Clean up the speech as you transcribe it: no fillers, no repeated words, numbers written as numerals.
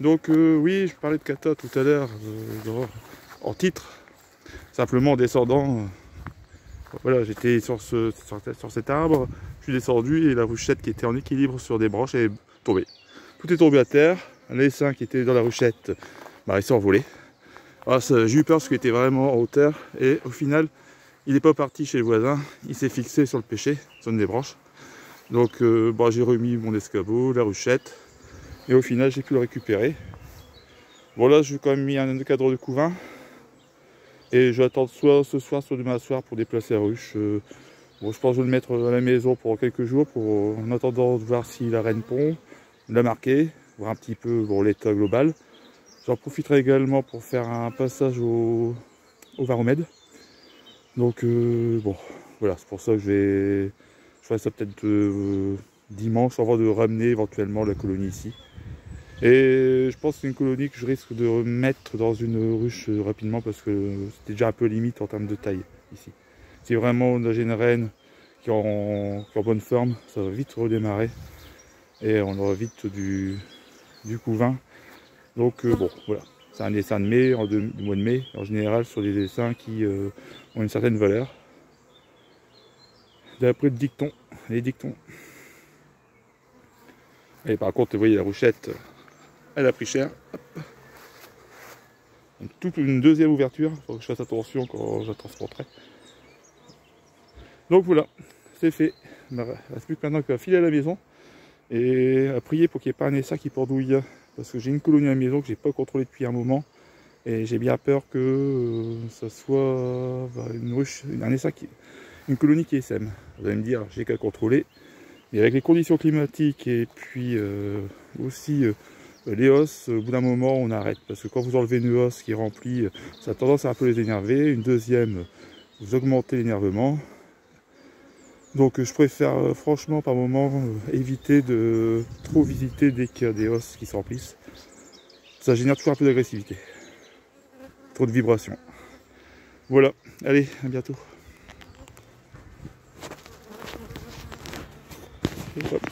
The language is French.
Donc oui, je parlais de kata tout à l'heure, en titre. Simplement en descendant, voilà, j'étais sur cet arbre, je suis descendu et la ruchette qui était en équilibre sur des branches est tombée. Tout est tombé à terre, l'essaim qui était dans la ruchette, il s'est envolé. J'ai eu peur parce qu'il était vraiment en hauteur et au final, il n'est pas parti chez le voisin, il s'est fixé sur le pêcher, sur une des branches. Donc j'ai remis mon escabeau, la ruchette, et au final j'ai pu le récupérer. Bon là j'ai quand même mis un cadre de couvain, et je vais attendre soit ce soir, soit demain soir pour déplacer la ruche. Bon, je pense que je vais le mettre à la maison pour quelques jours, en attendant de voir si la reine pond, la marquer, voir un petit peu l'état global. J'en profiterai également pour faire un passage au varomède. Donc bon, voilà, c'est pour ça que je ferai ça peut-être dimanche, avant de ramener éventuellement la colonie ici. Et je pense que c'est une colonie que je risque de remettre dans une ruche rapidement parce que c'était déjà un peu limite en termes de taille ici. Si vraiment j'ai une reine qui est en bonne forme, ça va vite redémarrer et on aura vite du couvain. Donc bon, voilà, c'est un essaim de mai, du mois de mai, en général sur des essaims qui ont une certaine valeur. D'après le dicton, les dictons. Et par contre, vous voyez la ruchette, elle a pris cher. Hop. Donc, toute une deuxième ouverture, il faut que je fasse attention quand je la transporterai. Donc voilà, c'est fait. Il ne reste plus que maintenant qu'à filer à la maison et à prier pour qu'il n'y ait pas un essaim qui pendouille. Parce que j'ai une colonie à la maison que j'ai pas contrôlée depuis un moment. Et j'ai bien peur que ça soit une ruche, une colonie qui sème. Vous allez me dire, j'ai qu'à contrôler. Mais avec les conditions climatiques et puis aussi les hausses, au bout d'un moment on arrête. Parce que quand vous enlevez une hausse qui est remplie, ça a tendance à un peu les énerver. Une deuxième, vous augmentez l'énervement. Donc je préfère franchement par moment éviter de trop visiter dès qu'il y a des hausses qui se remplissent. Ça génère toujours un peu d'agressivité. Trop de vibrations. Voilà, allez, à bientôt. Hop.